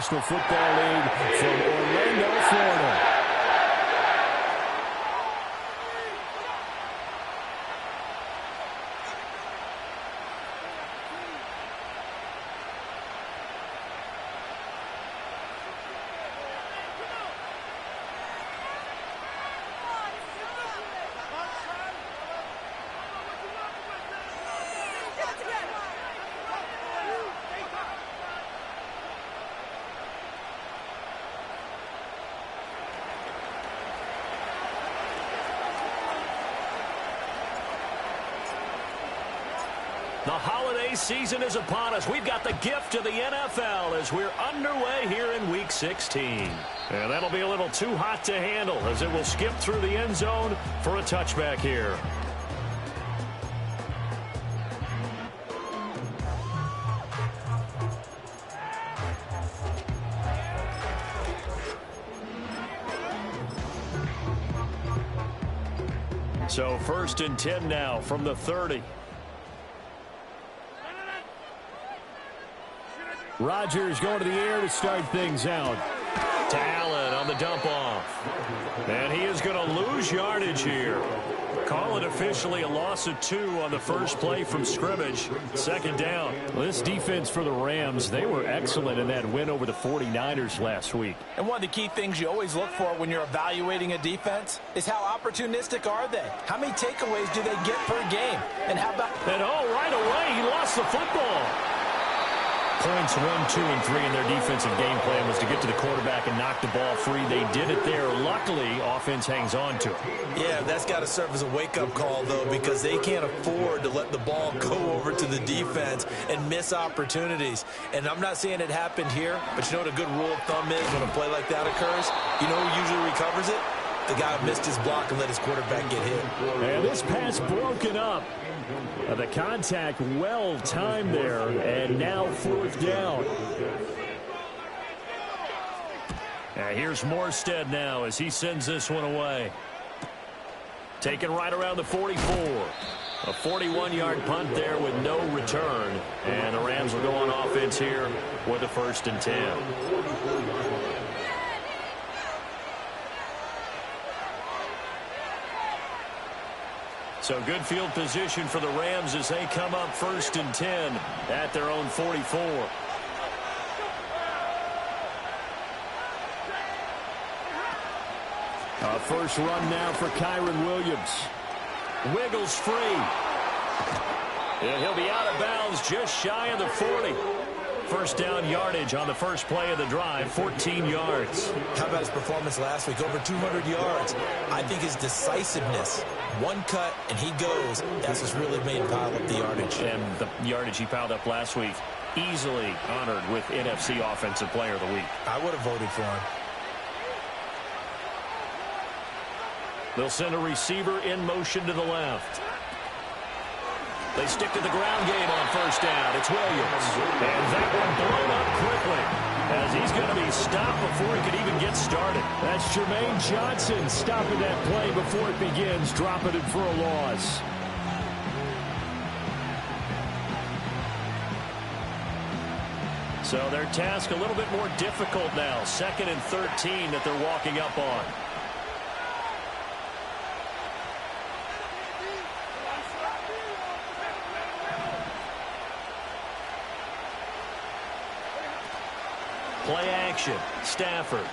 National Football League from Orlando, Florida. The holiday season is upon us. We've got the gift of the NFL as we're underway here in Week 16. And that'll be a little too hot to handle as it will skip through the end zone for a touchback here. So 1st and 10 now from the 30. Rodgers going to the air to start things out. To Allen on the dump off. And he is going to lose yardage here. Call it officially a loss of 2 on the first play from scrimmage. 2nd down. Well, this defense for the Rams, they were excellent in that win over the 49ers last week. And one of the key things you always look for when you're evaluating a defense is how opportunistic are they? How many takeaways do they get per game? And how about... And right away, he lost the football. Points 1, 2, and 3 in their defensive game plan was to get to the quarterback and knock the ball free. They did it there. Luckily, offense hangs on to it. Yeah, that's got to serve as a wake-up call, though, because they can't afford to let the ball go over to the defense and miss opportunities. And I'm not saying it happened here, but you know what a good rule of thumb is when a play like that occurs? You know who usually recovers it? The guy who missed his block and let his quarterback get hit. And this pass broken up. The contact well timed there, and now 4th down. Here's Morstead now as he sends this one away. Taken right around the 44. A 41-yard punt there with no return. And the Rams will go on offense here with a 1st and 10. So good field position for the Rams as they come up 1st and 10 at their own 44. First run now for Kyren Williams. Wiggles free. And he'll be out of bounds just shy of the 40. 1st down yardage on the first play of the drive, 14 yards. How about his performance last week? Over 200 yards. I think his decisiveness, one cut and he goes, that's what's really made him pile up the yardage. And the yardage he piled up last week, easily honored with NFC Offensive Player of the Week. I would have voted for him. They'll send a receiver in motion to the left. They stick to the ground game on 1st down. It's Williams. And that one blown up quickly as he's going to be stopped before he could even get started. That's Jermaine Johnson stopping that play before it begins, dropping it for a loss. So their task a little bit more difficult now. 2nd and 13 that they're walking up on. Play action. Stafford.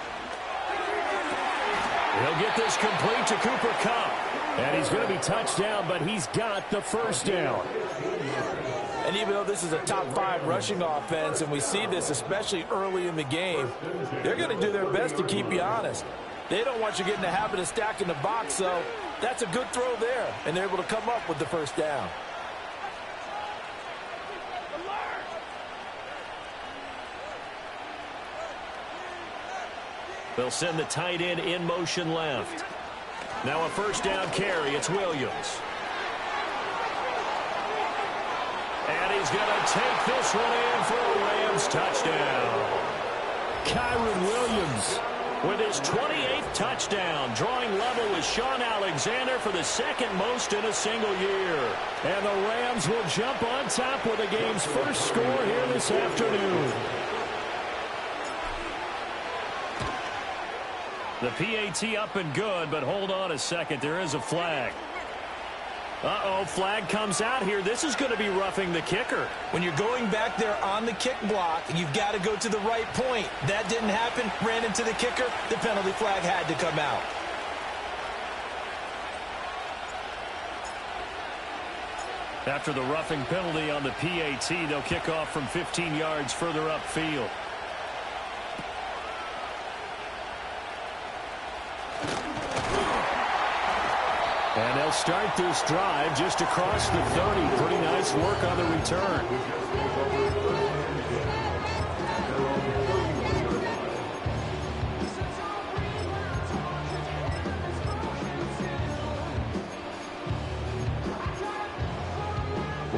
He'll get this complete to Cooper Kupp. And he's going to be touched down, but he's got the 1st down. And even though this is a top 5 rushing offense, and we see this especially early in the game, they're going to do their best to keep you honest. They don't want you getting the habit of stacking the box, so that's a good throw there. And they're able to come up with the 1st down. They'll send the tight end in motion left. Now a 1st down carry. It's Williams. And he's going to take this one in for a Rams touchdown. Kyren Williams with his 28th touchdown, drawing level with Sean Alexander for the 2nd most in a single year. And the Rams will jump on top with the game's first score here this afternoon. The PAT up and good, but hold on a second. There is a flag. Uh-oh, flag comes out here. This is going to be roughing the kicker. When you're going back there on the kick block, you've got to go to the right point. That didn't happen. Ran into the kicker. The penalty flag had to come out. After the roughing penalty on the PAT, they'll kick off from 15 yards further upfield. And they'll start this drive just across the 30. Pretty nice work on the return.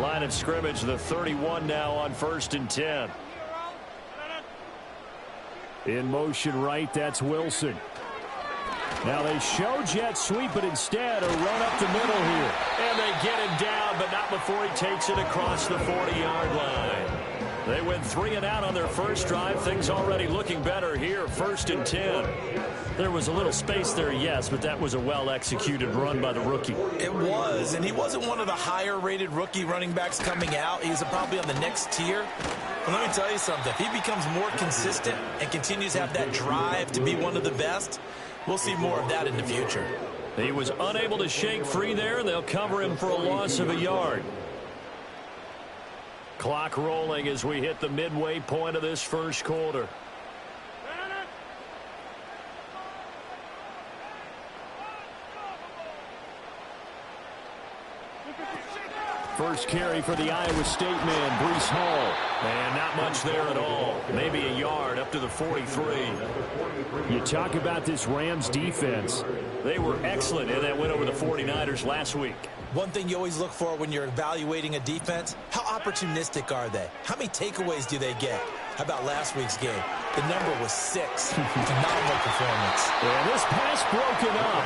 Line of scrimmage, the 31 now on 1st and 10. In motion right, that's Wilson. Now they show jet sweep, but instead a run up the middle here. And they get him down, but not before he takes it across the 40-yard line. They went 3 and out on their first drive. Things already looking better here, 1st and 10. There was a little space there, yes, but that was a well-executed run by the rookie. It was, and he wasn't one of the higher-rated rookie running backs coming out. He's probably on the next tier. But let me tell you something. If he becomes more consistent and continues to have that drive to be one of the best, we'll see more of that in the future. He was unable to shake free there, and they'll cover him for a loss of a yard. Clock rolling as we hit the midway point of this first quarter. First carry for the Iowa State man, Breece Hall. And not much there at all. Maybe a yard up to the 43. You talk about this Rams defense. They were excellent in that win over the 49ers last week. One thing you always look for when you're evaluating a defense, how opportunistic are they? How many takeaways do they get? How about last week's game? The number was 6. Phenomenal performance. And this pass broken up.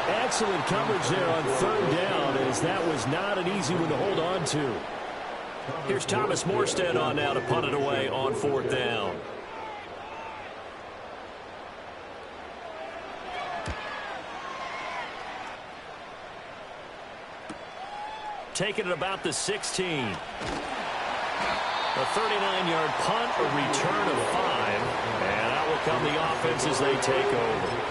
Excellent coverage there on 3rd down, as that was not an easy one to hold on to. Here's Thomas Morstead on now to punt it away on 4th down. Taking it about the 16. A 39-yard punt, a return of 5. And out will come the offense as they take over.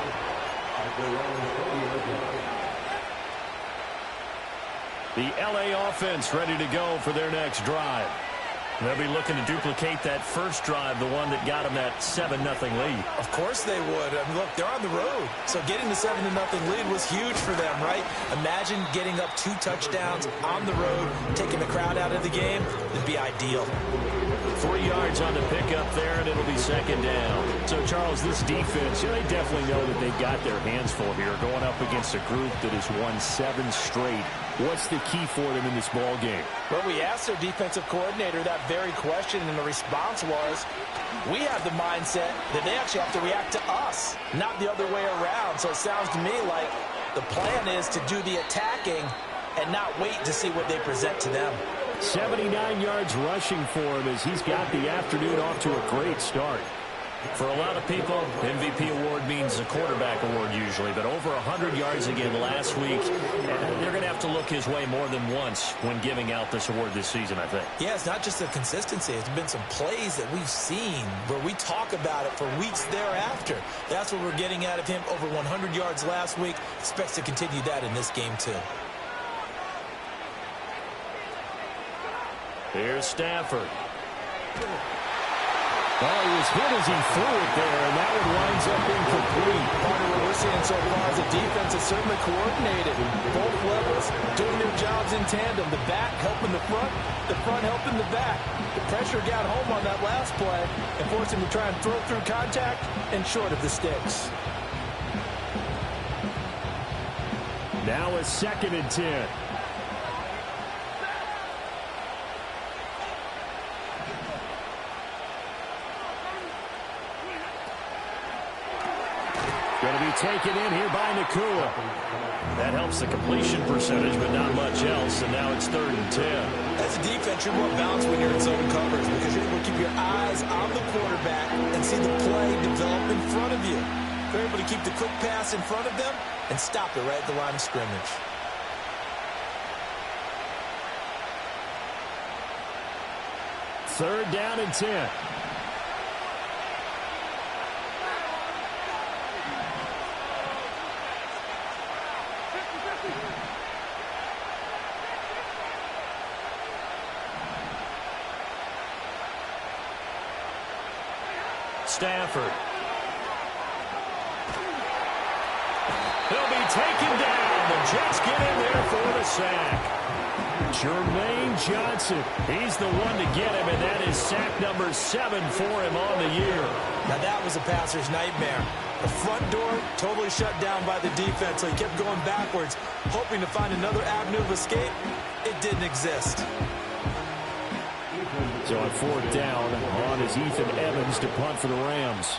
The LA offense ready to go for their next drive. They'll be looking to duplicate that first drive, the one that got them that 7-0 lead. Of course they would. I mean, look, they're on the road. So getting the 7-0 lead was huge for them, right? Imagine getting up 2 touchdowns on the road, taking the crowd out of the game. It'd be ideal. 3 yards on the pickup there, and it'll be 2nd down. So, Charles, this defense, they definitely know that they've got their hands full here, going up against a group that has won 7 straight. What's the key for them in this ball game? Well, we asked their defensive coordinator that very question, and the response was, we have the mindset that they actually have to react to us, not the other way around. So it sounds to me like the plan is to do the attacking and not wait to see what they present to them. 79 yards rushing for him as he's got the afternoon off to a great start. For a lot of people, MVP award means a quarterback award usually, but over 100 yards again last week. They're going to have to look his way more than once when giving out this award this season, I think. Yeah, it's not just the consistency. It's been some plays that we've seen where we talk about it for weeks thereafter. That's what we're getting out of him. Over 100 yards last week. Expects to continue that in this game, too. Here's Stafford. Well, he was hit as he threw it there, and that one winds up incomplete. Part of what we're seeing so far is the defense is certainly coordinated. Both levels doing their jobs in tandem. The back helping the front helping the back. The pressure got home on that last play and forced him to try and throw through contact and short of the sticks. Now a 2nd and 10. Going to be taken in here by Nakua. That helps the completion percentage, but not much else, and now it's 3rd and 10. As a defense, you're more balanced when you're in zone coverage because you're able to keep your eyes on the quarterback and see the play develop in front of you. They're able to keep the quick pass in front of them and stop it right at the line of scrimmage. Third down and 10. Stafford. He'll be taken down. The Jets get in there for the sack. Jermaine Johnson, he's the one to get him, and that is sack number 7 for him on the year. Now that was a passer's nightmare. The front door totally shut down by the defense, so he kept going backwards, hoping to find another avenue of escape. It didn't exist. So on fourth down, on is Ethan Evans to punt for the Rams.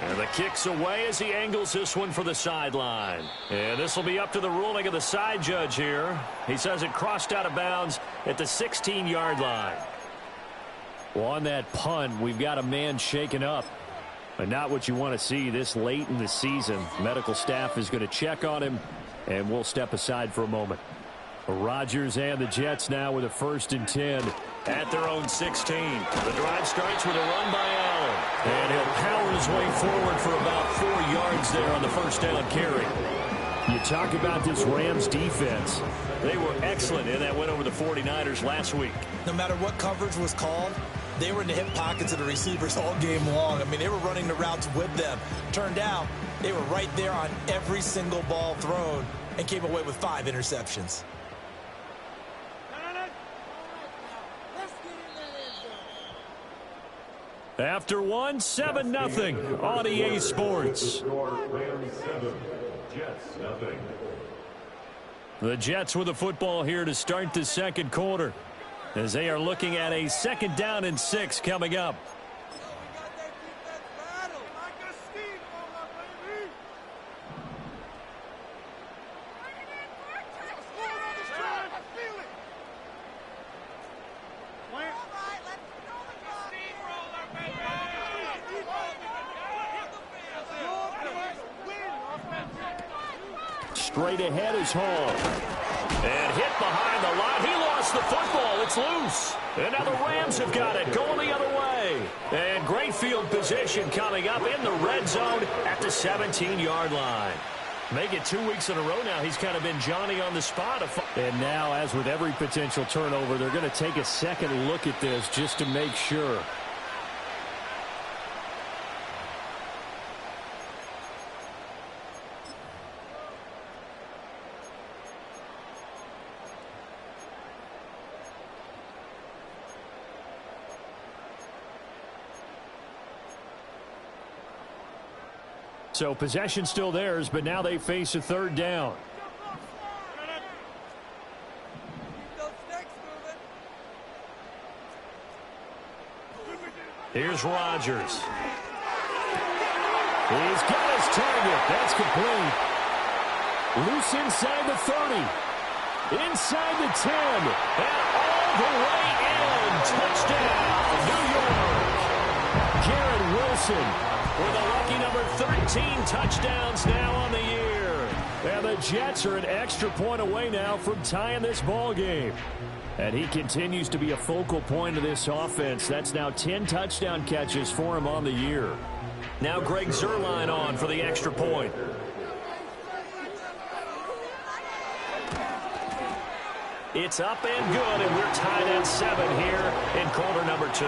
And the kick's away as he angles this one for the sideline. And this will be up to the ruling of the side judge here. He says it crossed out of bounds at the 16-yard line. Well, on that punt, we've got a man shaken up. But not what you want to see this late in the season. Medical staff is going to check on him, and we'll step aside for a moment. Rodgers and the Jets now with a 1st and 10 at their own 16. The drive starts with a run by Allen. And he'll power his way forward for about 4 yards there on the first down carry. You talk about this Rams defense. They were excellent in that win over the 49ers last week. No matter what coverage was called, they were in the hip pockets of the receivers all game long. I mean, they were running the routes with them. Turned out, they were right there on every single ball thrown and came away with 5 interceptions. After one, 7-0 on EA Sports. The Jets with the football here to start the second quarter, as they are looking at a 2nd down and 6 coming up. Straight ahead is Hall. And hit behind the line. He lost the football. It's loose. And now the Rams have got it going the other way. And great field position coming up in the red zone at the 17-yard line. Make it 2 weeks in a row now. He's kind of been Johnny on the spot. And now, as with every potential turnover, they're going to take a second look at this just to make sure. So possession still theirs, but now they face a 3rd down. Here's Rodgers. He's got his target. That's complete. Loose inside the 30. Inside the 10. And all the way in. Touchdown, New York. Garrett Wilson with a lucky number 13 touchdowns now on the year. And the Jets are an extra point away now from tying this ball game. And he continues to be a focal point of this offense. That's now 10 touchdown catches for him on the year. Now Greg Zuerlein on for the extra point. It's up and good, and we're tied at 7 here in quarter number 2.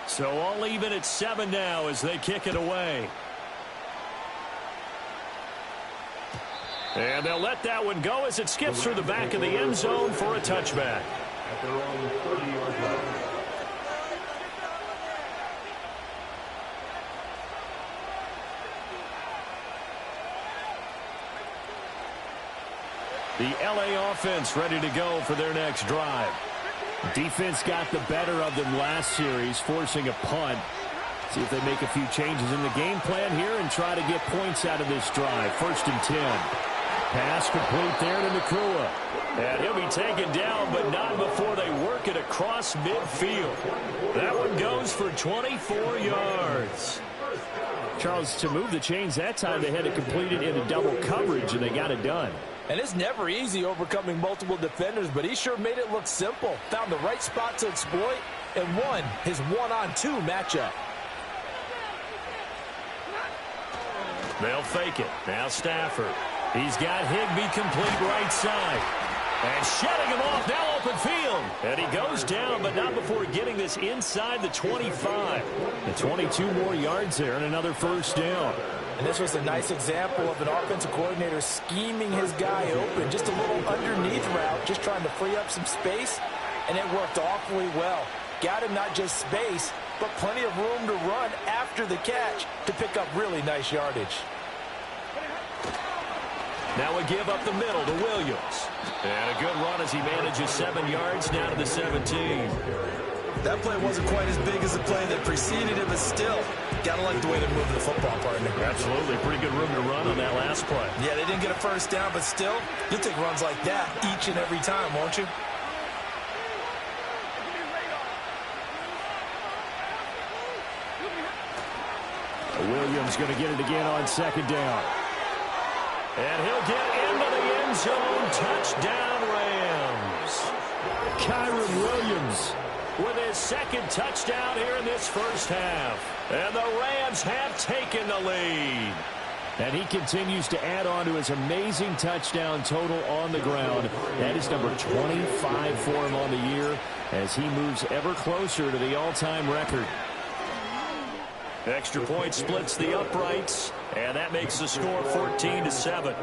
So all even at 7 now as they kick it away. And they'll let that one go as it skips through the back of the end zone for a touchback. At their own 30-yard line. The LA offense ready to go for their next drive. Defense got the better of them last series, forcing a punt. See if they make a few changes in the game plan here and try to get points out of this drive. 1st and 10. Pass complete there to Nakua. And he'll be taken down, but not before they work it across midfield. That one goes for 24 yards. Charles, to move the chains that time, they had to complete it into double coverage, and they got it done. And it's never easy overcoming multiple defenders, but he sure made it look simple. Found the right spot to exploit and won his one-on-two matchup. They'll fake it. Now Stafford. He's got Higbee complete right side. And shutting him off, now open field. And he goes down, but not before getting this inside the 25. The 22 more yards there and another 1st down. And this was a nice example of an offensive coordinator scheming his guy open. Just a little underneath route, just trying to free up some space. And it worked awfully well. Got him not just space, but plenty of room to run after the catch to pick up really nice yardage. Now a give up the middle to Williams. And a good run as he manages 7 yards down to the 17. That play wasn't quite as big as the play that preceded it, but still, gotta like the way they moved the football, partner. Absolutely. Pretty good room to run on that last play. Yeah, they didn't get a 1st down, but still, you'll take runs like that each and every time, won't you? Williams going to get it again on 2nd down. And he'll get into the end zone. Touchdown, Rams. Kyron Williams with his 2nd touchdown here in this 1st half. And the Rams have taken the lead. And he continues to add on to his amazing touchdown total on the ground. That is number 25 for him on the year as he moves ever closer to the all-time record. Extra point splits the uprights, and that makes the score 14-7.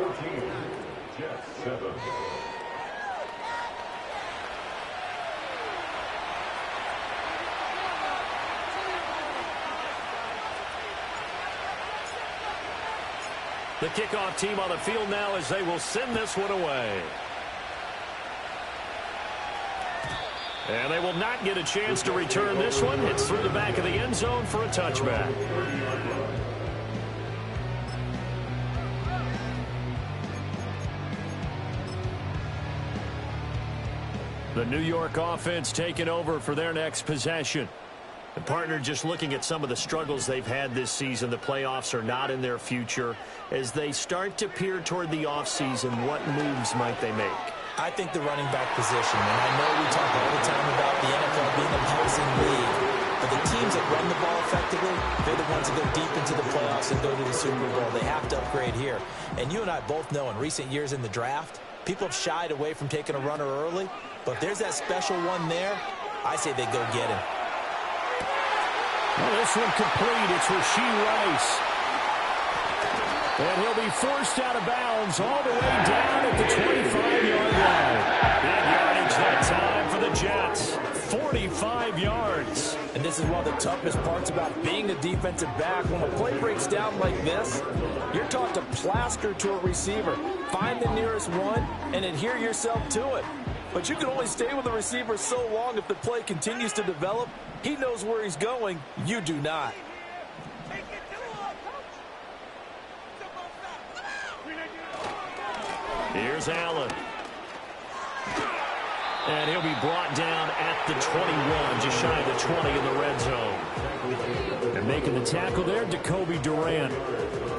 The kickoff team on the field now as they will send this one away. And they will not get a chance to return this one. It's through the back of the end zone for a touchback. The New York offense taking over for their next possession. The partner just looking at some of the struggles they've had this season. The playoffs are not in their future. As they start to peer toward the offseason, what moves might they make? I think the running back position, and I know we talk all the time about the NFL being a passing league, but the teams that run the ball effectively, they're the ones that go deep into the playoffs and go to the Super Bowl. They have to upgrade here. And you and I both know in recent years in the draft, people have shied away from taking a runner early, but if there's that special one there, I say they go get him. Well, this one complete. It's Rashee Rice. And he'll be forced out of bounds all the way down at the 25-yard line. Big yardage that time for the Jets. 45 yards. And this is one of the toughest parts about being a defensive back. When a play breaks down like this, you're taught to plaster to a receiver. Find the nearest one and adhere yourself to it. But you can only stay with the receiver so long if the play continues to develop. He knows where he's going. You do not. Here's Allen. And he'll be brought down at the 21, just shy of the 20 in the red zone. And making the tackle there, Jacoby Durant.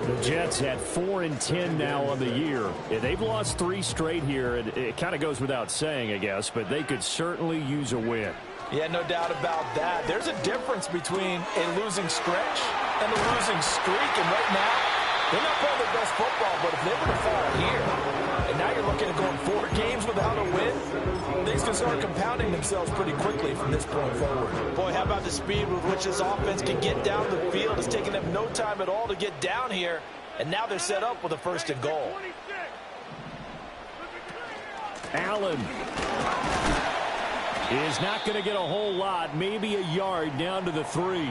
The Jets at 4-10 now on the year. They've lost 3 straight here. It kind of goes without saying, I guess, but they could certainly use a win. Yeah, no doubt about that. There's a difference between a losing stretch and a losing streak. And right now, they're not playing their best football, but if they were to fall here, and now you're looking at going 4 games without a win, things can start compounding themselves pretty quickly from this point forward. Boy, how about the speed with which this offense can get down the field? It's taking them no time at all to get down here, and now they're set up with a 1st and goal. Allen is not going to get a whole lot, maybe a yard down to the 3.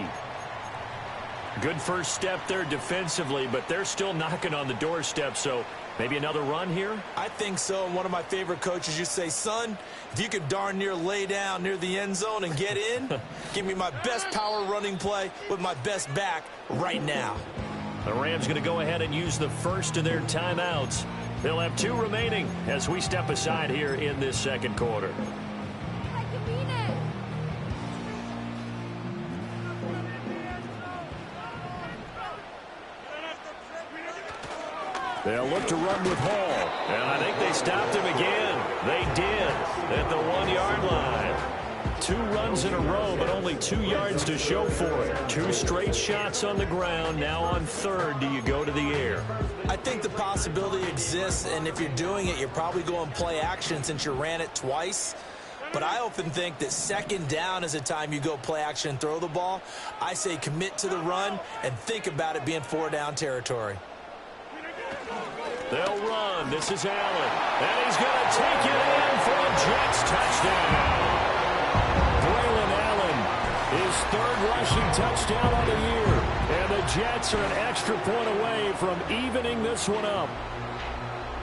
Good first step there defensively, but they're still knocking on the doorstep, so Maybe another run here? I think so. One of my favorite coaches used to say, son, if you could darn near lay down near the end zone and get in, give me my best power running play with my best back right now. The Rams going to go ahead and use the first of their timeouts. They'll have 2 remaining as we step aside here in this second quarter. They'll look to run with Hall. And I think they stopped him again. They did at the 1-yard line. 2 runs in a row, but only 2 yards to show for it. 2 straight shots on the ground. Now on third, do you go to the air? I think the possibility exists, and if you're doing it, you're probably going play action since you ran it twice. But I often think that second down is a time you go play action and throw the ball. I say commit to the run and think about it being 4-down territory. They'll run. This is Allen. And he's going to take it in for a Jets touchdown. Braylon Allen, his 3rd rushing touchdown on the year. And the Jets are an extra point away from evening this one up.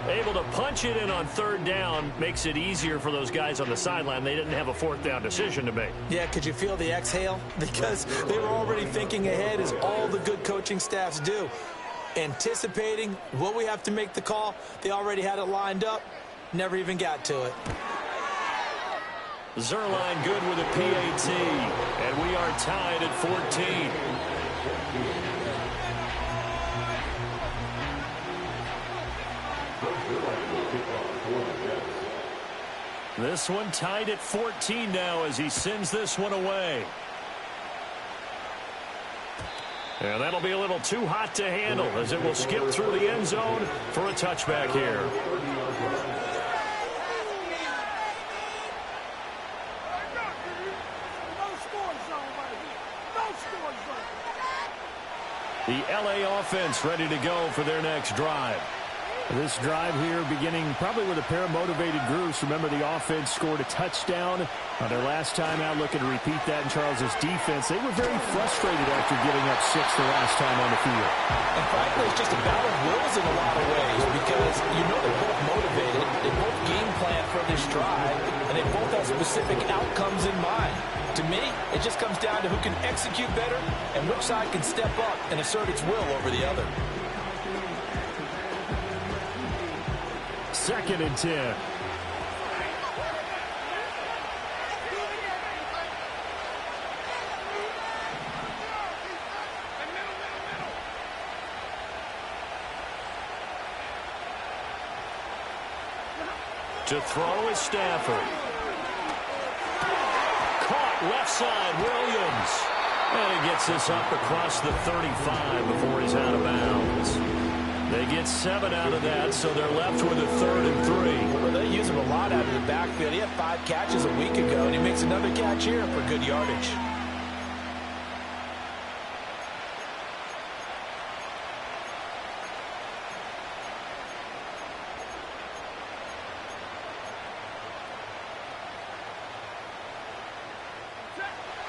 Able to punch it in on 3rd down makes it easier for those guys on the sideline. They didn't have a 4th down decision to make. Yeah, could you feel the exhale? Because they were already thinking ahead, as all the good coaching staffs do. Anticipating what we have to make the call. They already had it lined up. Never even got to it. Zerline good with a PAT. And we are tied at 14. This one tied at 14 now as he sends this one away. And that'll be a little too hot to handle as it will skip through the end zone for a touchback here. The LA offense ready to go for their next drive. This drive here beginning probably with a pair of motivated groups. Remember, the offense scored a touchdown on their last time out, looking to repeat that in Charles's defense. They were very frustrated after giving up 6 the last time on the field. And frankly, it's just a battle of wills in a lot of ways, because you know they're both motivated. They both game plan for this drive, and they both have specific outcomes in mind. To me, it just comes down to who can execute better and which side can step up and assert its will over the other. 2nd and 10. To throw is Stafford. Caught left side, Williams. And he gets this up across the 35 before he's out of bounds. They get 7 out of that, so they're left with a 3rd and 3. Well, they use him a lot out of the backfield. He had 5 catches a week ago, and he makes another catch here for good yardage.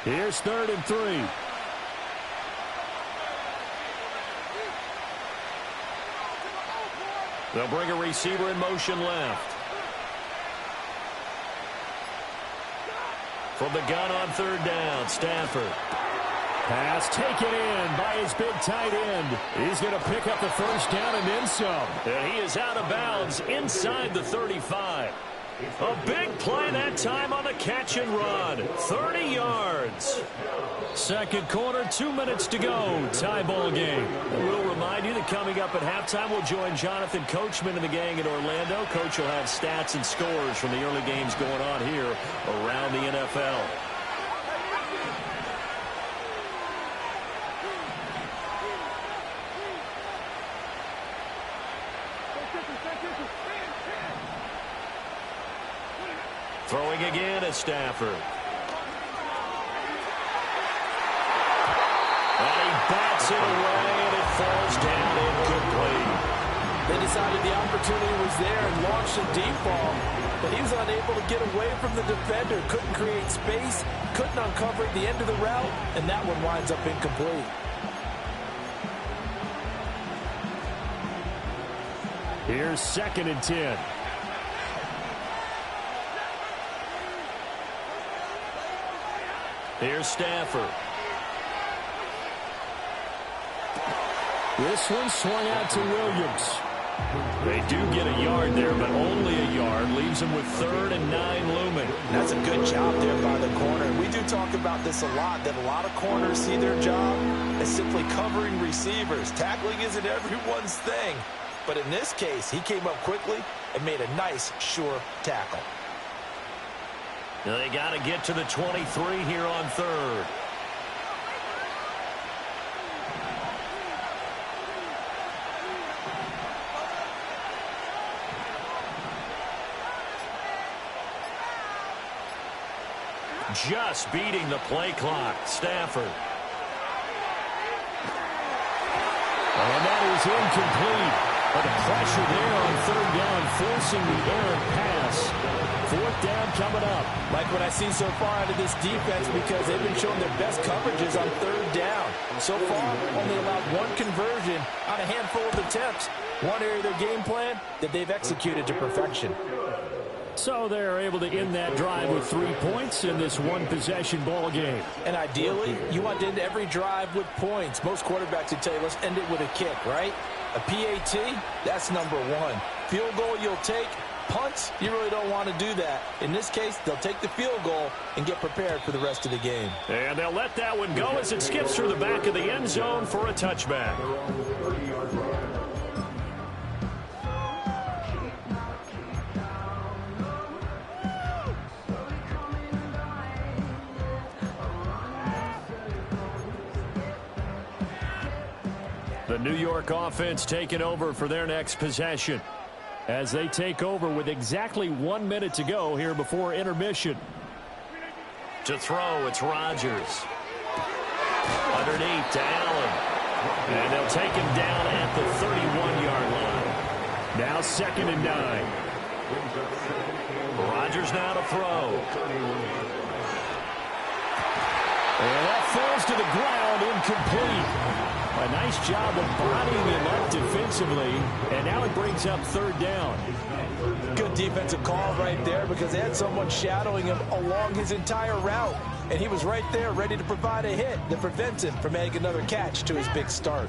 Here's 3rd and 3. They'll bring a receiver in motion left. From the gun on 3rd down, Stafford. Pass taken in by his big tight end. He's going to pick up the 1st down and then some. And he is out of bounds inside the 35. A big play that time on the catch and run. 30 yards. Second quarter, 2 minutes to go. Tie ball game. We'll remind you that coming up at halftime, we'll join Jonathan Coachman and the gang in Orlando. Coach will have stats and scores from the early games going on here around the NFL. Throwing again at Stafford. And he bats it away, and it falls down incomplete. They decided the opportunity was there and launched a deep ball, but he was unable to get away from the defender, couldn't create space, couldn't uncover the end of the route, and that one winds up incomplete. Here's 2nd and 10. Here's Stafford. This one swung out to Williams. They do get a yard there, but only a yard. Leaves them with 3rd and 9 looming. That's a good job there by the corner. We do talk about this a lot, that a lot of corners see their job as simply covering receivers. Tackling isn't everyone's thing. But in this case, he came up quickly and made a nice, sure tackle. They got to get to the 23 here on 3rd. Just beating the play clock. Stafford. And that is incomplete. But the pressure there on 3rd down, forcing the errant pass. 4th down coming up. Like what I've seen so far out of this defense, because they've been showing their best coverages on 3rd down. So far, only allowed 1 conversion on a handful of attempts. One area of their game plan that they've executed to perfection. So they're able to end that drive with 3 points in this one-possession ball game. And ideally, you want to end every drive with points. Most quarterbacks would tell you, let's end it with a kick, right? A PAT, that's number 1. Field goal you'll take. Punts, you really don't want to do that. In this case, they'll take the field goal and get prepared for the rest of the game. And they'll let that one go as it skips through the back of the end zone for a touchback. The New York offense taking over for their next possession, as they take over with exactly 1 minute to go here before intermission. To throw, it's Rodgers. Underneath to Allen. And they'll take him down at the 31-yard line. Now 2nd and 9. Rodgers now to throw. And that falls to the ground, incomplete. A nice job of bodying him up defensively, and now it brings up 3rd down. Good defensive call right there, because they had someone shadowing him along his entire route, and he was right there ready to provide a hit that prevents him from adding another catch to his big start.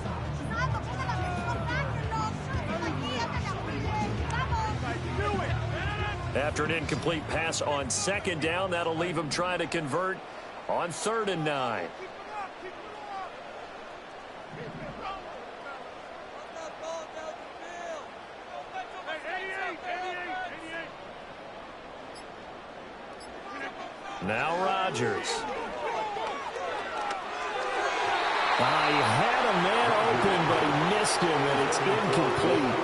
After an incomplete pass on 2nd down, that'll leave him trying to convert on 3rd and 9. Now Rodgers. He had a man open, but he missed him, and it's incomplete.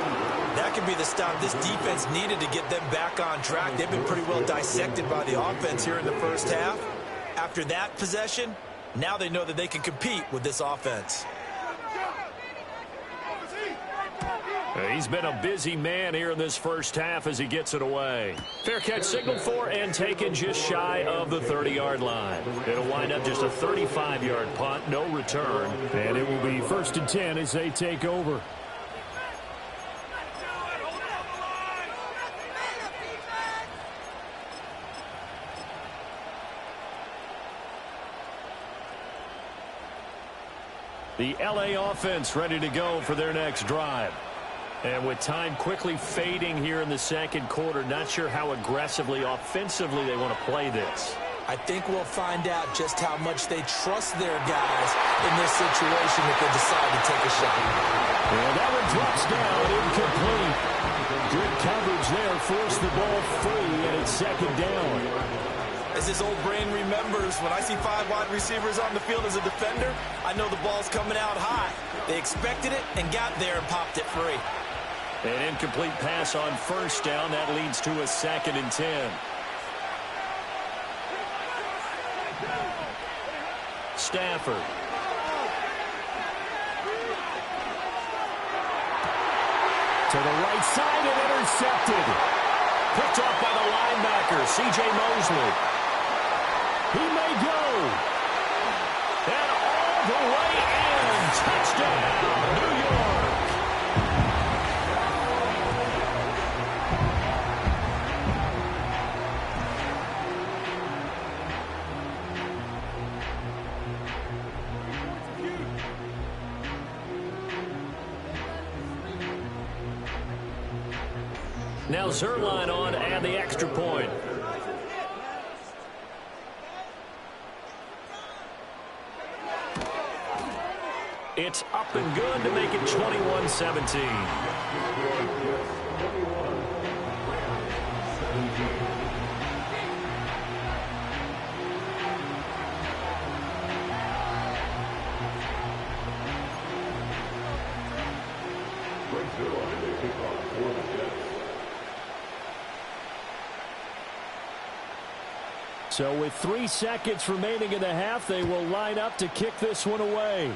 That could be the stop this defense needed to get them back on track. They've been pretty well dissected by the offense here in the first half. After that possession, now they know that they can compete with this offense. He's been a busy man here in this first half as he gets it away. Fair catch signaled for and taken just shy of the 30-yard line. It'll wind up just a 35-yard punt, no return. And it will be 1st and 10 as they take over. The LA offense ready to go for their next drive. And with time quickly fading here in the 2nd quarter, not sure how aggressively, offensively they want to play this. I think we'll find out just how much they trust their guys in this situation if they decide to take a shot. And that one drops down, incomplete. Good coverage there, forced the ball free, and it's 2nd down. As his old brain remembers, when I see 5 wide receivers on the field as a defender, I know the ball's coming out high. They expected it and got there and popped it free. An incomplete pass on 1st down. That leads to a 2nd and 10. Stafford. To the right side and intercepted. Picked off by the linebacker, C.J. Mosley. He may go. And all the way in. Touchdown, New York. Now Zerline on and the extra point. It's up and good to make it 21-17. So with 3 seconds remaining in the half, they will line up to kick this one away.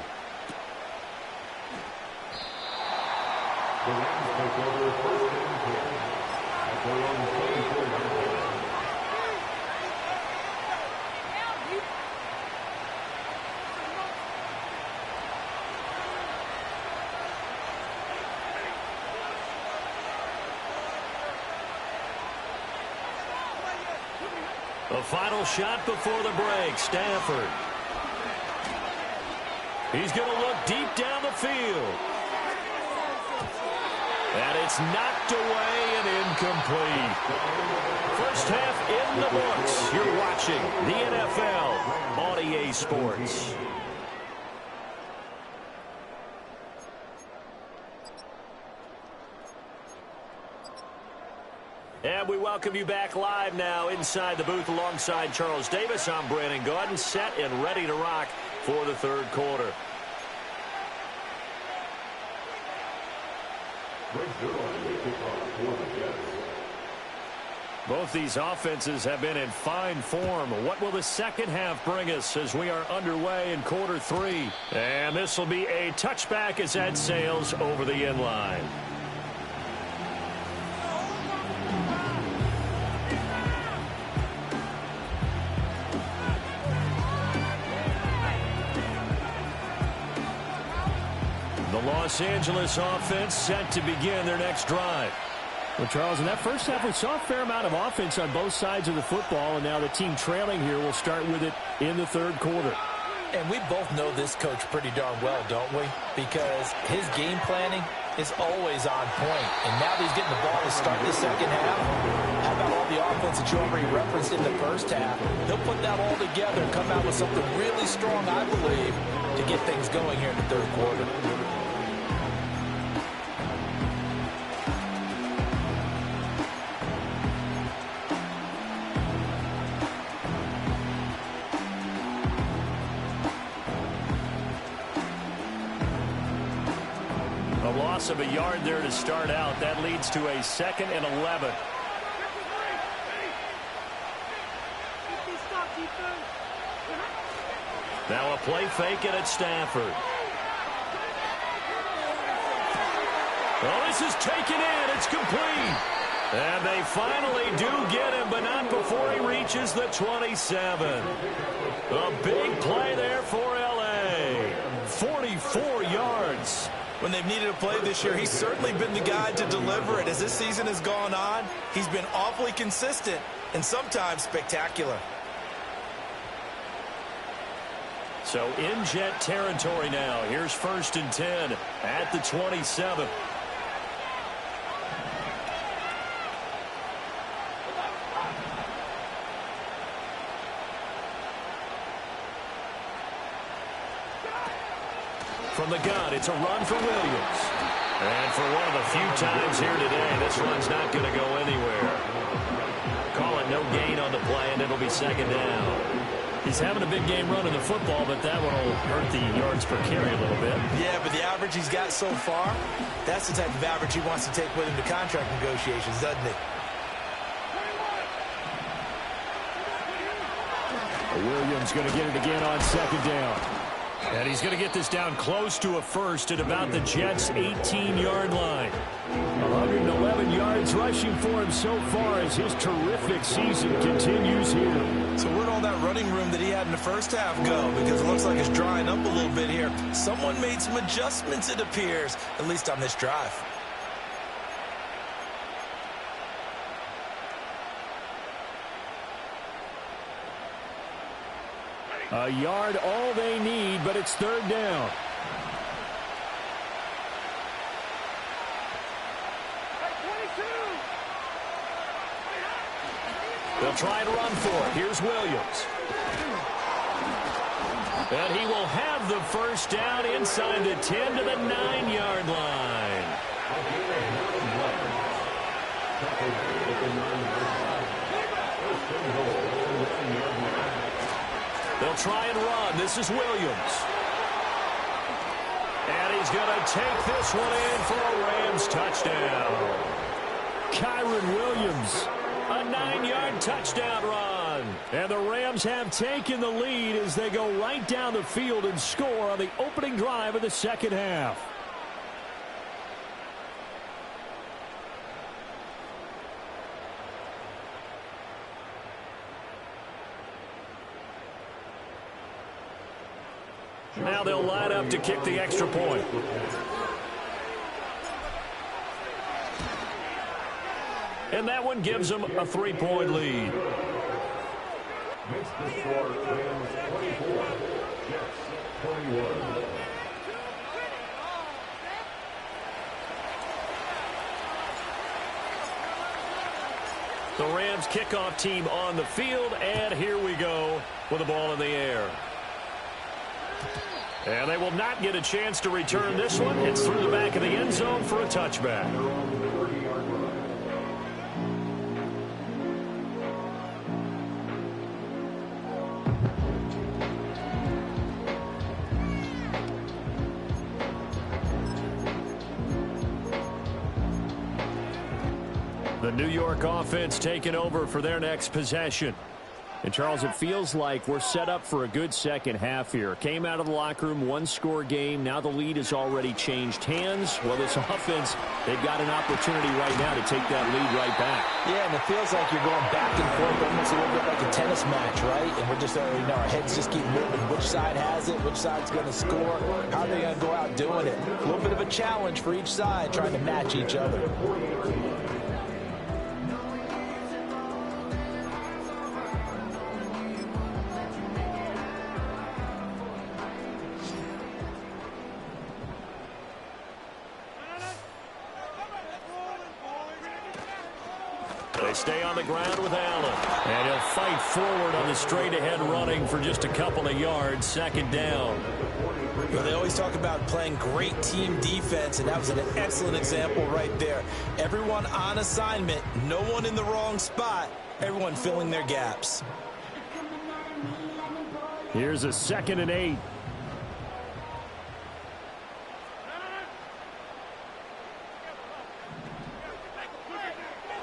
The final shot before the break, Stafford. He's going to look deep down the field. And it's knocked away and incomplete. First half in the books. You're watching the NFL on EA Sports. And we welcome you back live now inside the booth alongside Charles Davis. I'm Brandon Gaudin, set and ready to rock for the third quarter. Both these offenses have been in fine form. What will the second half bring us as we are underway in quarter 3? And this will be a touchback as that sails over the end line. The Los Angeles offense set to begin their next drive. Well, Charles, in that first half, we saw a fair amount of offense on both sides of the football, and now the team trailing here will start with it in the third quarter. And we both know this coach pretty darn well, don't we? Because his game planning is always on point. And now that he's getting the ball to start the second half, how about all the offense that you already referenced in the first half? He'll put that all together and come out with something really strong, I believe, to get things going here in the third quarter. A loss of a yard there to start out. That leads to a 2nd and 11. Now a play fake and it's Stafford. Well, this is taken in. It's complete. And they finally do get him, but not before he reaches the 27. A big play there for L.A. 44 yards. When they've needed a play this year, he's certainly been the guy to deliver it. As this season has gone on, he's been awfully consistent and sometimes spectacular. So in Jet territory now. Here's 1st and 10 at the 27. From the gun, it's a run for Williams. And for one of the few times here today, this run's not going to go anywhere. Call it no gain on the play, and it'll be 2nd down. He's having a big game running the football, but that one will hurt the yards per carry a little bit. Yeah, but the average he's got so far, that's the type of average he wants to take with him to contract negotiations, doesn't he? Williams going to get it again on 2nd down. And he's going to get this down close to a first at about the Jets' 18-yard line. 111 yards rushing for him so far as his terrific season continues here. So where'd all that running room that he had in the first half go? Because it looks like it's drying up a little bit here. Someone made some adjustments, it appears, at least on this drive. A yard all they need, but it's 3rd down. They'll try and run for it. Here's Williams. And he will have the first down inside the 10 to the 9-yard line. They'll try and run. This is Williams. And he's going to take this one in for a Rams touchdown. Kyron Williams, a 9-yard touchdown run. and the Rams have taken the lead as they go right down the field and score on the opening drive of the second half. Now they'll line up to kick the extra point. And that one gives them a 3-point lead. Makes the score Rams 24, Jets 21. The Rams kickoff team on the field, and here we go with the ball in the air. And they will not get a chance to return this one. It's through the back of the end zone for a touchback. The New York offense taking over for their next possession. And, Charles, it feels like we're set up for a good second half here. Came out of the locker room, one-score game. Now the lead has already changed hands. Well, this offense, they've got an opportunity right now to take that lead right back. Yeah, and it feels like you're going back and forth, almost a little bit like a tennis match, right? And we're just already know our heads just keep moving. Which side has it? Which side's going to score? How are they going to go out doing it? A little bit of a challenge for each side, trying to match each other. They stay on the ground with Allen. And he'll fight forward on the straight-ahead running for just a couple of yards. Second down. Well, they always talk about playing great team defense, and that was an excellent example right there. Everyone on assignment, no one in the wrong spot, everyone filling their gaps. Here's a 2nd and 8.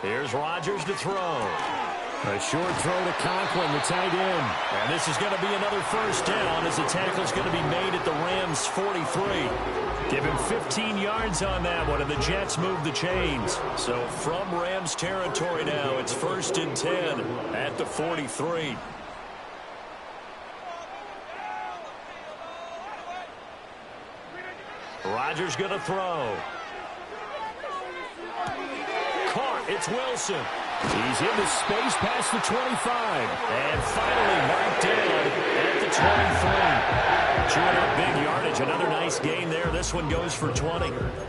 Here's Rodgers to throw. A short throw to Conklin, the tight end. And this is going to be another first down as the tackle's going to be made at the Rams' 43. Give him 15 yards on that one, and the Jets move the chains. So from Rams territory now, it's 1st and 10 at the 43. Rodgers going to throw. It's Wilson. He's in the space past the 25. And finally marked down at the 23. Chewing up big yardage. Another nice gain there. This one goes for 20.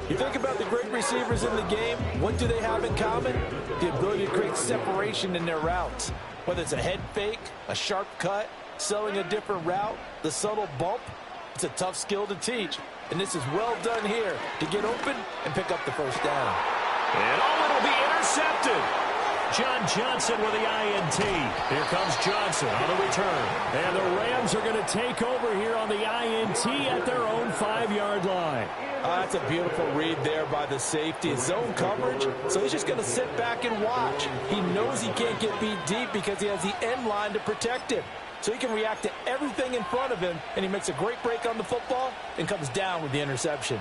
You think about the great receivers in the game. What do they have in common? The ability to create separation in their routes. Whether it's a head fake, a sharp cut, selling a different route, the subtle bump. It's a tough skill to teach. And this is well done here to get open and pick up the first down. And it'll be intercepted. John Johnson with the INT. Here comes Johnson on the return. And the Rams are going to take over here on the INT at their own 5-yard line. That's a beautiful read there by the safety. Zone coverage, so he's just going to sit back and watch. He knows he can't get beat deep because he has the end line to protect him. So he can react to everything in front of him, and he makes a great break on the football and comes down with the interception.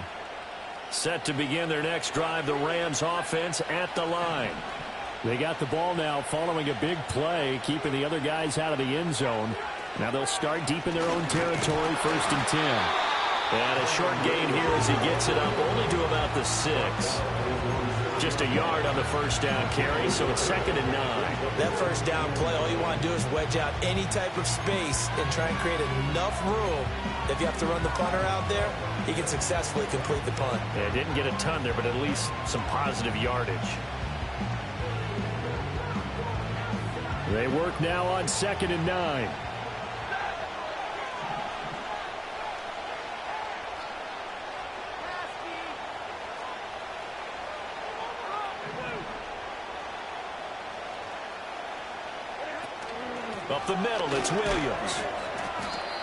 Set to begin their next drive, the Rams offense at the line. They got the ball now following a big play, keeping the other guys out of the end zone. Now they'll start deep in their own territory, 1st and 10. And a short gain here as he gets it up only to about the 6. Just a yard on the first down carry, so it's 2nd and 9. That first down play, all you want to do is wedge out any type of space and try and create enough room. If you have to run the punter out there, he can successfully complete the punt. Yeah, didn't get a ton there, but at least some positive yardage. They work now on 2nd and 9. Up the middle, it's Williams.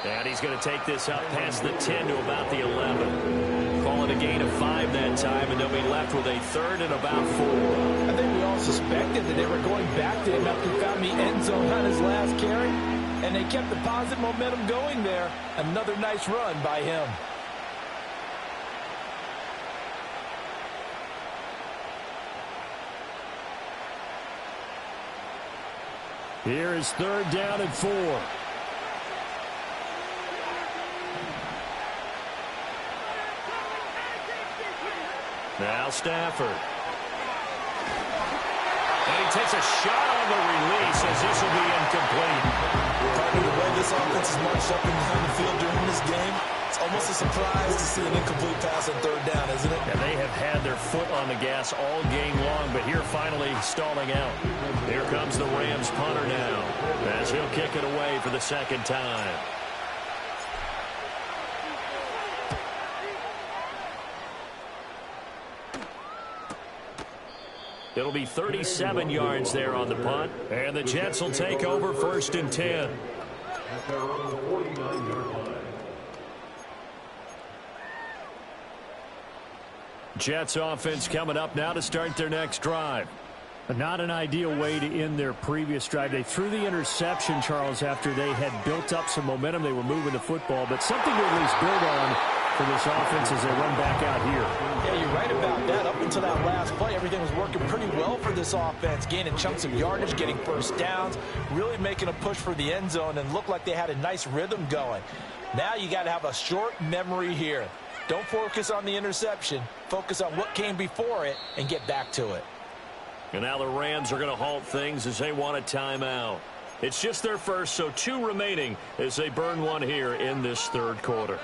And he's going to take this up past the 10 to about the 11. Call it a gain of 5 that time, and they'll be left with a 3rd and about 4. I think we all suspected that they were going back to him after he found the end zone on his last carry, and they kept the positive momentum going there. Another nice run by him. Here is 3rd down and 4. Now Stafford. And he takes a shot on the release as this will be incomplete. Probably the way this offense is marched up and down the field during this game, it's almost a surprise to see an incomplete pass on 3rd down, isn't it? And they have had their foot on the gas all game long, but here finally stalling out. Here comes the Rams punter now, as he'll kick it away for the 2nd time. It'll be 37 yards there on the punt, and the Jets will take over 1st and 10. At their own 49-yard line. Jets offense coming up now to start their next drive. Not an ideal way to end their previous drive. They threw the interception, Charles, after they had built up some momentum. They were moving the football, but something to at least build on for this offense as they run back out here. Yeah, you're right about that. Up until that last play, everything was working pretty well for this offense, gaining chunks of yardage, getting first downs, really making a push for the end zone, and looked like they had a nice rhythm going. Now you got to have a short memory here. Don't focus on the interception. Focus on what came before it and get back to it. And now the Rams are going to halt things as they want a timeout. It's just their first, so 2 remaining as they burn one here in this 3rd quarter.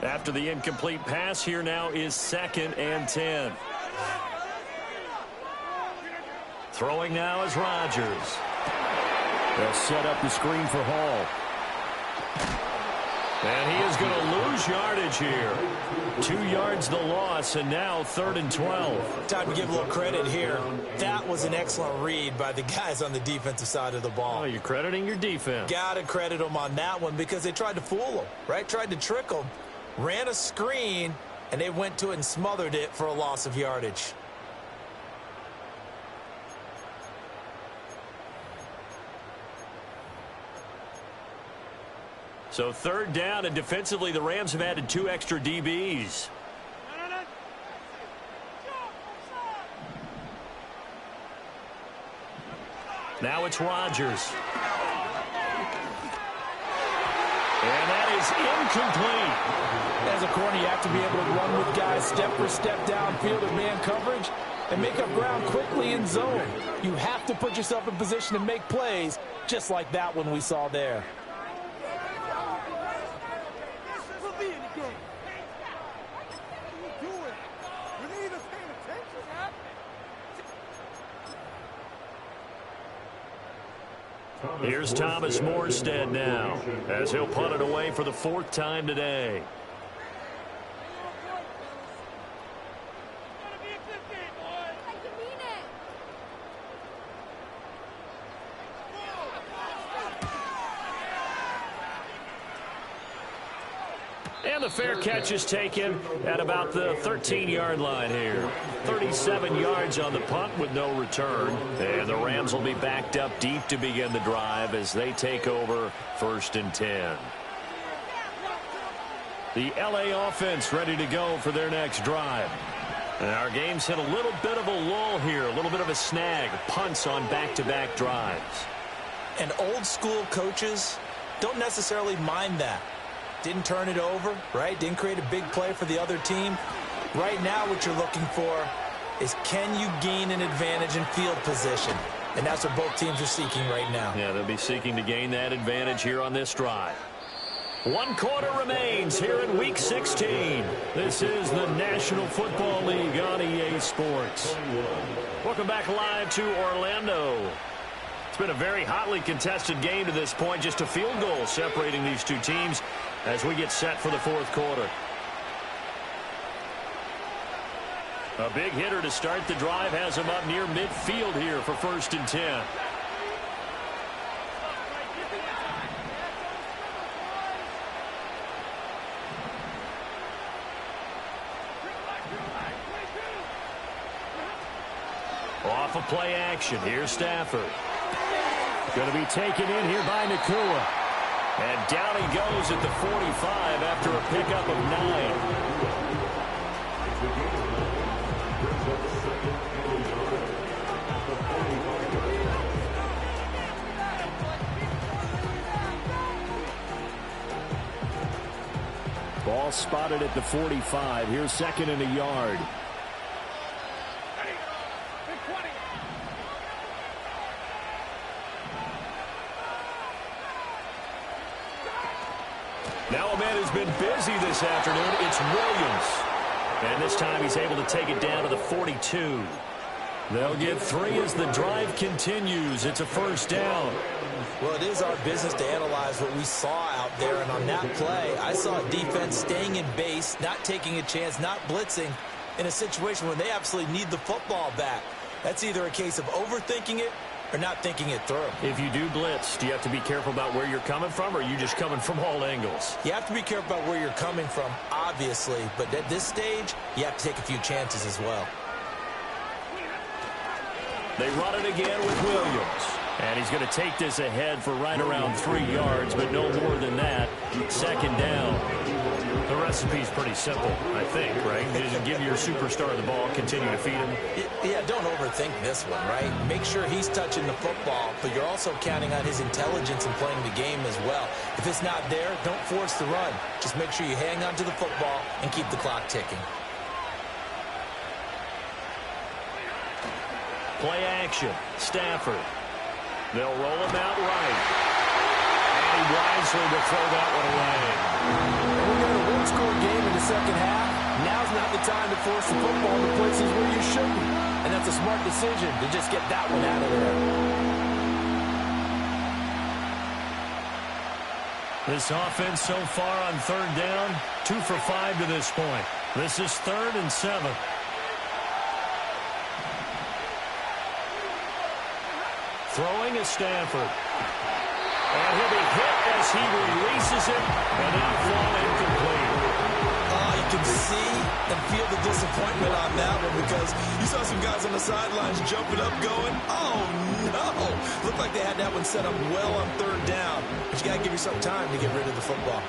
After the incomplete pass, here now is 2nd and 10. Throwing now is Rodgers. They'll set up the screen for Hall. And he is going to lose yardage here. 2 yards the loss, and now 3rd and 12. Time to give a little credit here. That was an excellent read by the guys on the defensive side of the ball. Oh, you're crediting your defense. Got to credit them on that one because they tried to fool them, right? Tried to trick them. Ran a screen, and they went to it and smothered it for a loss of yardage. So 3rd down, and defensively the Rams have added 2 extra DBs. Now it's Rodgers. And that is incomplete. As a corner, you have to be able to run with guys step for step downfield or man coverage and make up ground quickly in zone. You have to put yourself in position to make plays just like that one we saw there. Here's Thomas Morstead now, as he'll punt it away for the 4th time today. And the fair catch is taken at about the 13-yard line here. 37 yards on the punt with no return. And the Rams will be backed up deep to begin the drive as they take over 1st and 10. The LA offense ready to go for their next drive. And our game's hit a little bit of a lull here, a little bit of a snag. Punts on back-to-back drives. And old school coaches don't necessarily mind that. Didn't turn it over, right? Didn't create a big play for the other team. Right now what you're looking for is can you gain an advantage in field position? And that's what both teams are seeking right now. Yeah, they'll be seeking to gain that advantage here on this drive. 1 quarter remains here in Week 16. This is the National Football League on EA Sports. Welcome back live to Orlando. It's been a very hotly contested game to this point. Just a field goal separating these two teams as we get set for the fourth quarter. A big hitter to start the drive has him up near midfield here for 1st and 10. Off of play action. Here's Stafford. Going to be taken in here by Nakua. And down he goes at the 45 after a pickup of 9. Ball spotted at the 45. Here's 2nd and a yard. Now a man who's been busy this afternoon, it's Williams. And this time he's able to take it down to the 42. They'll get 3 as the drive continues. It's a 1st down. Well, it is our business to analyze what we saw out there. And on that play, I saw a defense staying in base, not taking a chance, not blitzing in a situation where they absolutely need the football back. That's either a case of overthinking it or not thinking it through. If you do blitz, do you have to be careful about where you're coming from, or are you just coming from all angles? You have to be careful about where you're coming from, obviously. But at this stage, you have to take a few chances as well. They run it again with Williams. And he's going to take this ahead for right around 3 yards, but no more than that. 2nd down. The recipe's pretty simple, I think, right? Just give your superstar the ball, continue to feed him. Yeah, don't overthink this one, right? Make sure he's touching the football, but you're also counting on his intelligence in playing the game as well. If it's not there, don't force the run. Just make sure you hang on to the football and keep the clock ticking. Play action. Stafford. They'll roll him out right. And he wisely to throw that one away. We got a one-score game in the 2nd half. Now's not the time to force the football to places where you shouldn't. And that's a smart decision to just get that one out of there. This offense so far on 3rd down, 2 for 5 to this point. This is 3rd and 7. Throwing is Stafford. And he'll be hit as he releases it, and it'll fall incomplete. You can see and feel the disappointment on that one because you saw some guys on the sidelines jumping up going, oh no. Looked like they had that one set up well on 3rd down. But you got to give yourself time to get rid of the football.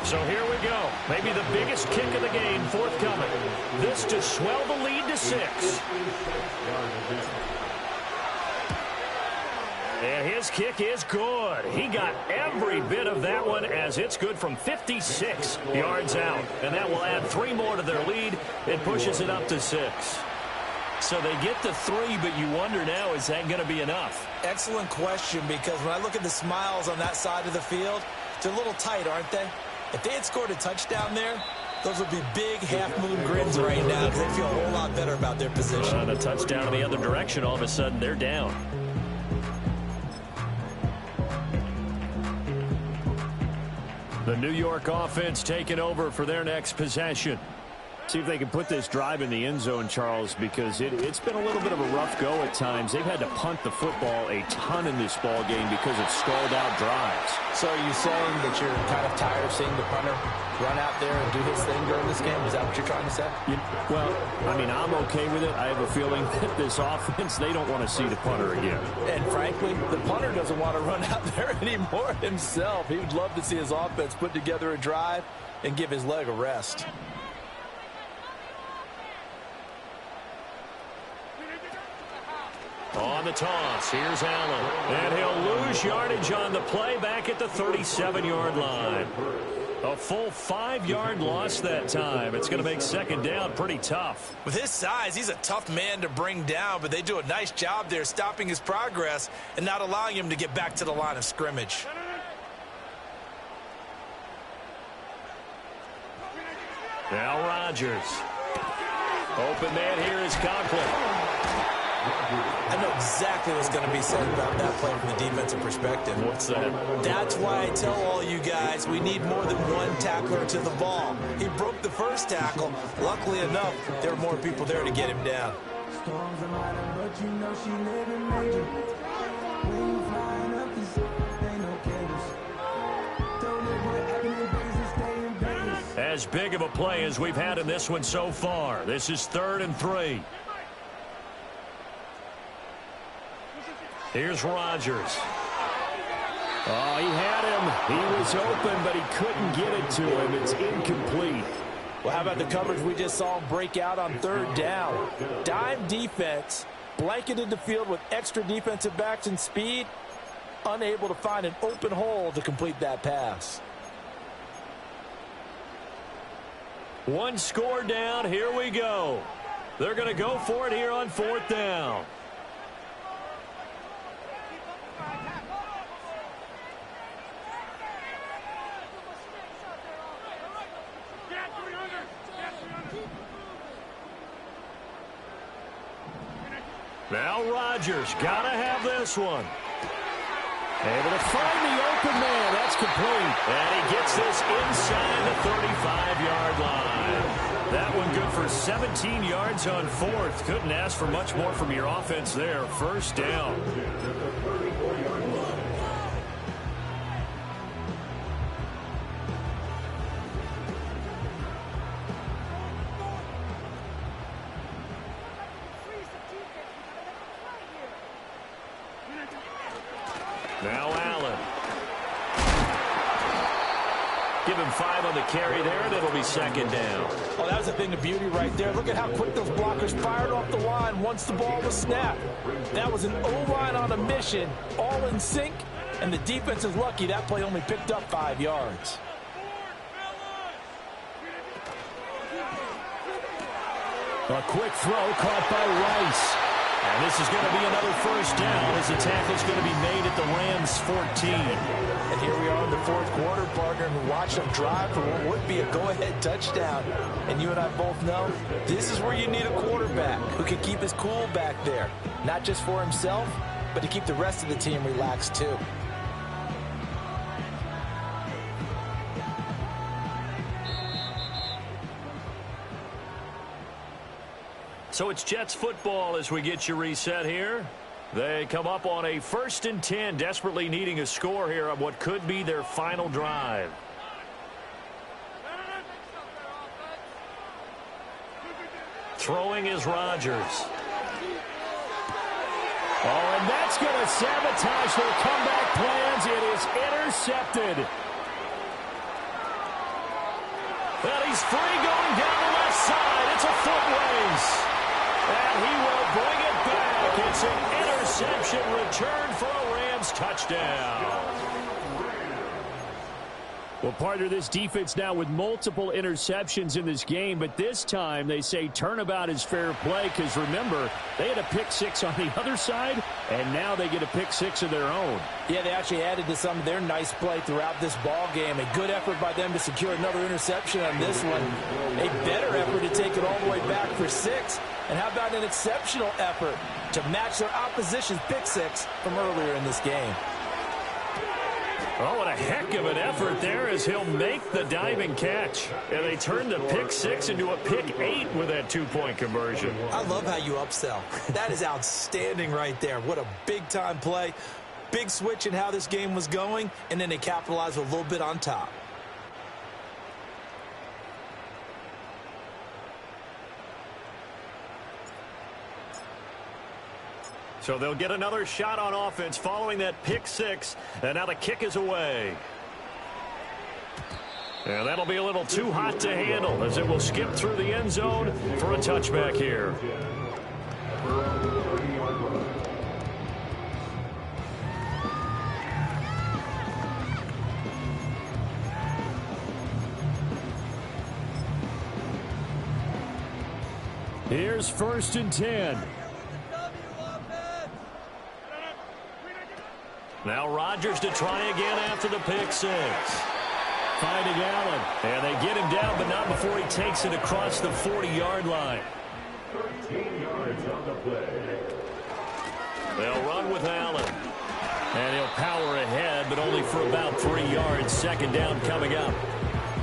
So here we go. Maybe the biggest kick of the game forthcoming. This to swell the lead to 6. And his kick is good. He got every bit of that one as it's good from 56 yards out. And that will add 3 more to their lead. It pushes it up to 6. So they get to 3, but you wonder now, is that going to be enough? Excellent question, because when I look at the smiles on that side of the field, they're a little tight, aren't they? If they had scored a touchdown there, those would be big half-moon grins right now because they feel a whole lot better about their position. And a touchdown in the other direction, all of a sudden they're down. The New York offense taking over for their next possession. See if they can put this drive in the end zone, Charles, because it's been a little bit of a rough go at times. They've had to punt the football a ton in this ball game because of stalled out drives. So are you saying that you're kind of tired of seeing the punter run out there and do his thing during this game? Is that what you're trying to say? Well, I mean, I'm okay with it. I have a feeling that this offense, they don't want to see the punter again. And frankly, the punter doesn't want to run out there anymore himself. He would love to see his offense put together a drive and give his leg a rest. On the toss, here's Allen. And he'll lose yardage on the play back at the 37-yard line. A full 5-yard loss that time. It's going to make 2nd down pretty tough. With his size, he's a tough man to bring down, but they do a nice job there stopping his progress and not allowing him to get back to the line of scrimmage. Now Rodgers. Open man here is Conklin. I know exactly what's going to be said about that play from the defensive perspective. What's that? That's why I tell all you guys we need more than one tackler to the ball. He broke the first tackle. Luckily enough, there were more people there to get him down. Storms are minor, but you know she living major. When you flying up, this ain't no cables. Don't live what happened in Vegas, stay in Vegas. As big of a play as we've had in this one so far. This is 3rd and 3. Here's Rodgers. Oh, he had him. He was open, but he couldn't get it to him. It's incomplete. Well, how about the coverage we just saw him break out on 3rd down? Dime defense, blanketed the field with extra defensive backs and speed, unable to find an open hole to complete that pass. One score down. Here we go. They're going to go for it here on 4th down. Now Rodgers got to have this one. Able to find the open man. That's complete. And he gets this inside the 35-yard line. That one good for 17 yards on 4th. Couldn't ask for much more from your offense there. 1st down. Now Allen. Give him 5 on the carry there, and it'll be 2nd down. Oh, that was a thing of beauty right there. Look at how quick those blockers fired off the line once the ball was snapped. That was an O-line on a mission, all in sync, and the defense is lucky that play only picked up 5 yards. A quick throw caught by Rice. And this is going to be another 1st down as the tackle's going to be made at the Rams' 14. And here we are in the 4th quarter, partner, and watch them drive for what would be a go-ahead touchdown. And you and I both know this is where you need a quarterback who can keep his cool back there, not just for himself, but to keep the rest of the team relaxed too. So it's Jets football as we get you reset here. They come up on a 1st and 10, desperately needing a score here on what could be their final drive. Throwing is Rodgers. Oh, and that's going to sabotage their comeback plans. It is intercepted. Well, he's free going down the left side. It's a foot race. And he will bring it back. It's an interception return for a Rams touchdown. Well, partner, this defense now with multiple interceptions in this game, but this time they say turnabout is fair play because, remember, they had a pick 6 on the other side, and now they get a pick 6 of their own. Yeah, they actually added to some of their nice play throughout this ball game. A good effort by them to secure another interception on this one. A better effort to take it all the way back for 6. And how about an exceptional effort to match their opposition's pick 6 from earlier in this game? Oh, what a heck of an effort there as he'll make the diving catch. And they turn the pick 6 into a pick 8 with that 2-point conversion. I love how you upsell. That is outstanding right there. What a big-time play. Big switch in how this game was going, and then they capitalized a little bit on top. So they'll get another shot on offense following that pick 6. And now the kick is away. And that'll be a little too hot to handle as it will skip through the end zone for a touchback here. Here's 1st and 10. Now Rodgers to try again after the pick 6. Finding Allen. And they get him down, but not before he takes it across the 40-yard line. 13 yards on the play. They'll run with Allen. And he'll power ahead, but only for about 3 yards. Second down coming up.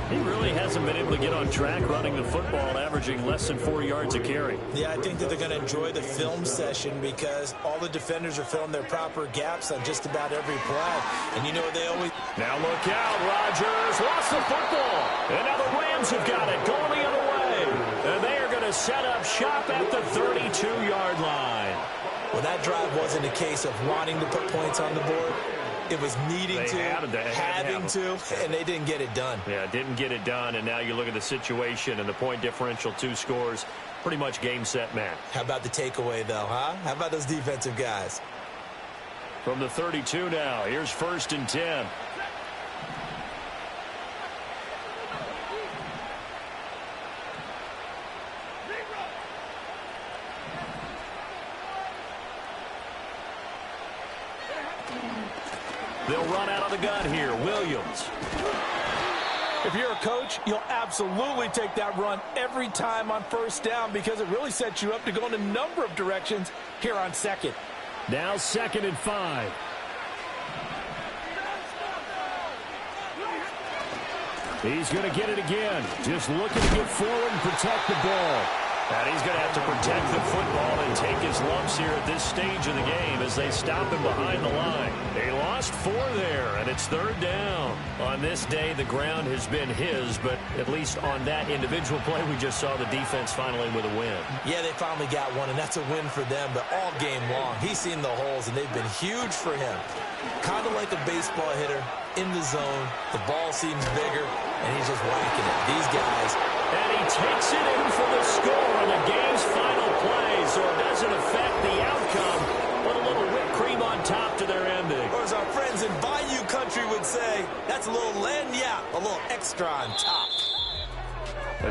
He really hasn't been able to get on track running the football, averaging less than 4 yards a carry. Yeah, I think that they're going to enjoy the film session because all the defenders are filling their proper gaps on just about every play. And you know they always... Now look out, Rodgers lost the football. And now the Rams have got it, going the other way. And they are going to set up shop at the 32-yard line. Well, that drive wasn't a case of wanting to put points on the board. It was needing having to, and they didn't get it done. Yeah, didn't get it done, and now you look at the situation and the point differential, 2 scores, pretty much game, set, match. How about the takeaway, though, huh? How about those defensive guys? From the 32 now, here's 1st and 10. They'll run out of the gun here. Williams. If you're a coach, you'll absolutely take that run every time on 1st down because it really sets you up to go in a number of directions here on 2nd. Now 2nd and 5. He's going to get it again. Just looking to get forward and protect the ball. And he's going to have to protect the football and take his lumps here at this stage of the game as they stop him behind the line. They lost 4 there, and it's 3rd down. On this day, the ground has been his, but at least on that individual play, we just saw the defense finally with a win. Yeah, they finally got one, and that's a win for them, but all game long, he's seen the holes, and they've been huge for him. Kind of like a baseball hitter in the zone. The ball seems bigger, and he's just whacking it. These guys... And he takes it in for the score on the game's final play, so it doesn't affect the outcome, but a little whipped cream on top to their ending. Or as our friends in Bayou Country would say, that's a little lagniappe, a little extra on top.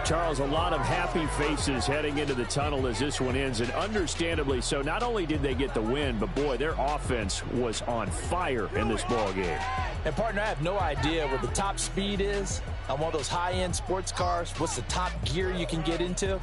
Charles, a lot of happy faces heading into the tunnel as this one ends, and understandably so. Not only did they get the win, but boy, their offense was on fire in this ball game. And partner, I have no idea what the top speed is on one of those high-end sports cars. What's the top gear you can get into?